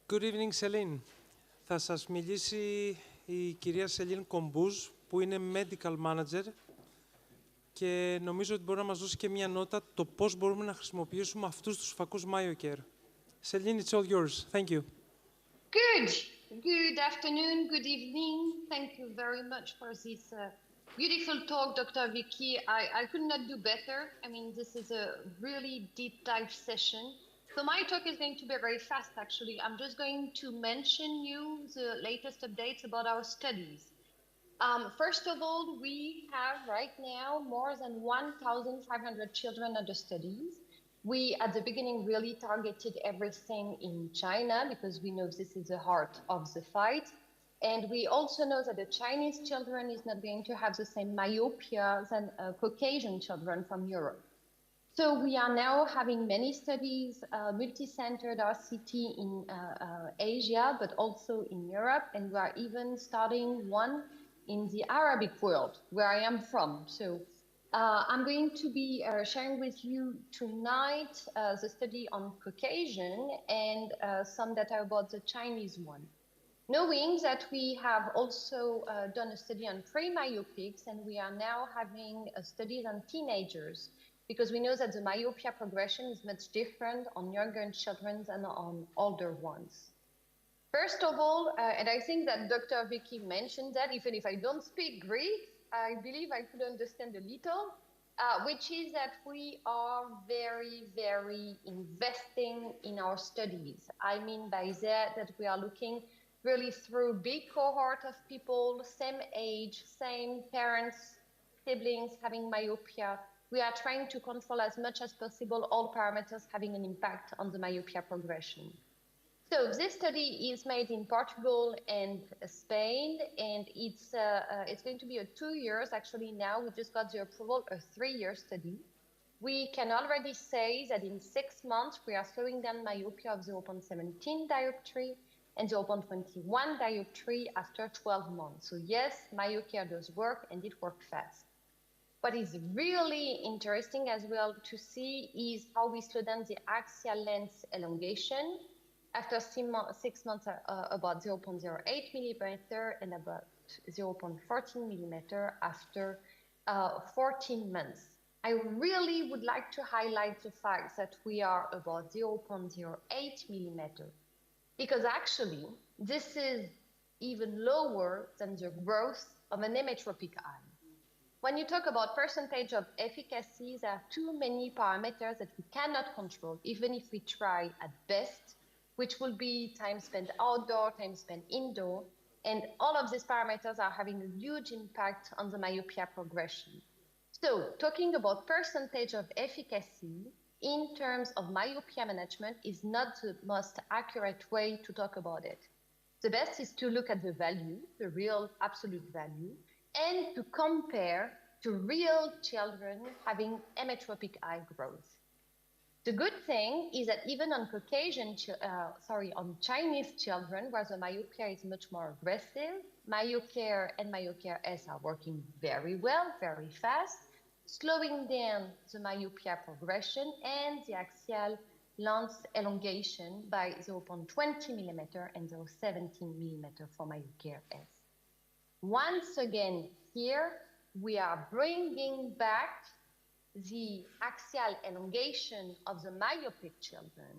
Good evening, Celine. Θα σας μιλήσει η κυρία Celine Combrouze, που είναι Medical Manager και νομίζω ότι μπορεί να μας δώσει και μια νότα το πώς μπορούμε να χρησιμοποιήσουμε αυτούς τους φακούς MyoCare. Celine, it's all yours. Thank you. Good. Good afternoon, good evening. Thank you very much for this beautiful talk, Dr. Vicky. I could not do better. I mean, this is a really deep dive session. So my talk is going to be very fast, actually. I'm just going to mention you the latest updates about our studies. First of all, we have right now more than 1,500 children under studies. We, at the beginning, really targeted everything in China because we know this is the heart of the fight. And we also know that the Chinese children is not going to have the same myopia than Caucasian children from Europe. So we are now having many studies, multi-centered RCT in Asia, but also in Europe. And we are even starting one in the Arabic world, where I am from. So I'm going to be sharing with you tonight the study on Caucasian and some data about the Chinese one. Knowing that we have also done a study on pre-myopics, and we are now having studies on teenagers, because we know that the myopia progression is much different on younger children than on older ones. First of all, and I think that Dr. Vicky mentioned that, even if I don't speak Greek, I believe I could understand a little, which is that we are very, very investing in our studies. I mean by that we are looking really through big cohort of people, same age, same parents, siblings having myopia. We are trying to control as much as possible all parameters having an impact on the myopia progression. So this study is made in Portugal and Spain, and it's going to be a 2 years. Actually, now we just got the approval, a 3-year study. We can already say that in 6 months, we are slowing down myopia of 0.17 dioptry and 0.21 dioptry after 12 months. So yes, MyoCare does work, and it worked fast. What is really interesting as well to see is how we slow down the axial length elongation after 6 months, about 0.08 millimeter and about 0.14 millimeter after 14 months. I really would like to highlight the fact that we are about 0.08 millimeter, because actually this is even lower than the growth of an emmetropic eye. When you talk about percentage of efficacy, there are too many parameters that we cannot control, even if we try at best, which will be time spent outdoor, time spent indoor, and all of these parameters are having a huge impact on the myopia progression. So talking about percentage of efficacy in terms of myopia management is not the most accurate way to talk about it. The best is to look at the value, the real absolute value, and to compare to real children having emmetropic eye growth. The good thing is that even on on Chinese children, where the myopia is much more aggressive, MyoCare and MyoCare S are working very well, very fast, slowing down the myopia progression and the axial length elongation by 0.20 millimeter and 0.17 millimeter for MyoCare S. Once again, here we are bringing back the axial elongation of the myopic children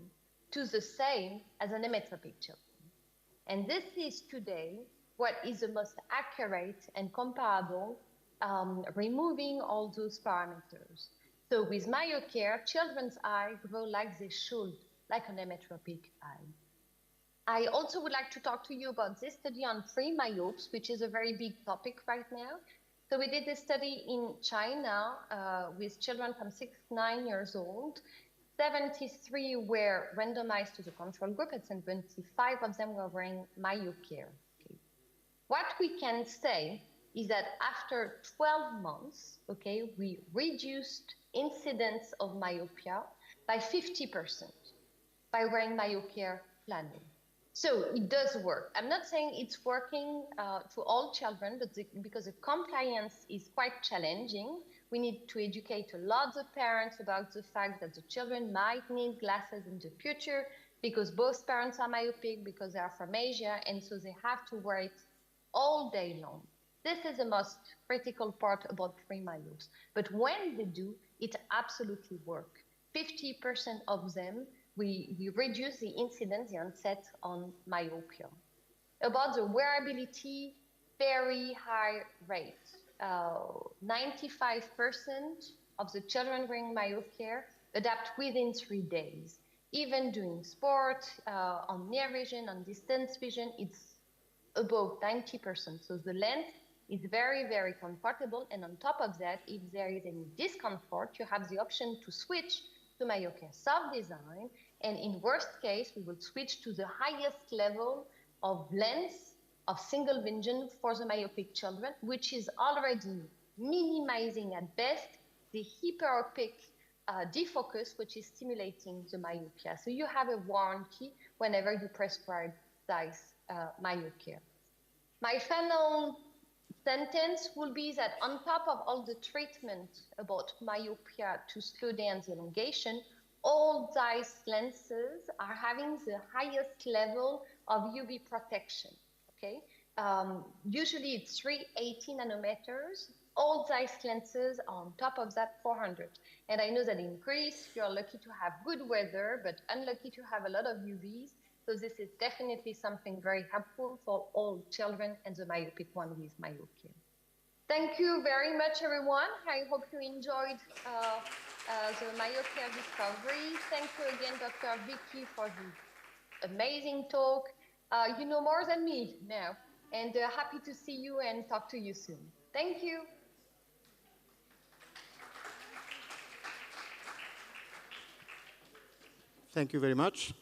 to the same as an emmetropic children. And this is today what is the most accurate and comparable, removing all those parameters. So with MyoCare, children's eye grow like they should, like an emmetropic eye. I also would like to talk to you about this study on pre-myopes, which is a very big topic right now. So we did this study in China with children from 6 to 9 years old. 73 were randomized to the control group, and 75 of them were wearing MyoCare. Okay. What we can say is that after 12 months, okay, we reduced incidence of myopia by 50% by wearing MyoCare planning. So it does work. I'm not saying it's working to all children, but because the compliance is quite challenging, we need to educate a lot of parents about the fact that the children might need glasses in the future, because both parents are myopic, because they are from Asia, and so they have to wear it all day long. This is the most critical part about pre-myopes. But when they do, it absolutely works. 50% of them, we reduce the incidence, the onset on myopia. About the wearability, very high rate. 95% of the children wearing MyoCare adapt within 3 days. Even doing sport, on near vision, on distance vision, it's above 90%. So the lens is very, very comfortable. And on top of that, if there is any discomfort, you have the option to switch to MyoCare soft design. And in worst case, we will switch to the highest level of lens of single vision for the myopic children, which is already minimizing at best the hyperopic defocus, which is stimulating the myopia. So you have a warranty whenever you prescribe ZEISS MyoCare. My final sentence will be that on top of all the treatment about myopia to slow down the elongation, all ZEISS lenses are having the highest level of UV protection. Okay, usually it's 380 nanometers. All ZEISS lenses are on top of that 400. And I know that in Greece, you're lucky to have good weather, but unlucky to have a lot of UVs. So this is definitely something very helpful for all children and the myopic one with myopia. Thank you very much, everyone. I hope you enjoyed the MyoCare discovery. Thank you again, Dr. Vicky, for the amazing talk. You know more than me now, and happy to see you and talk to you soon. Thank you. Thank you very much.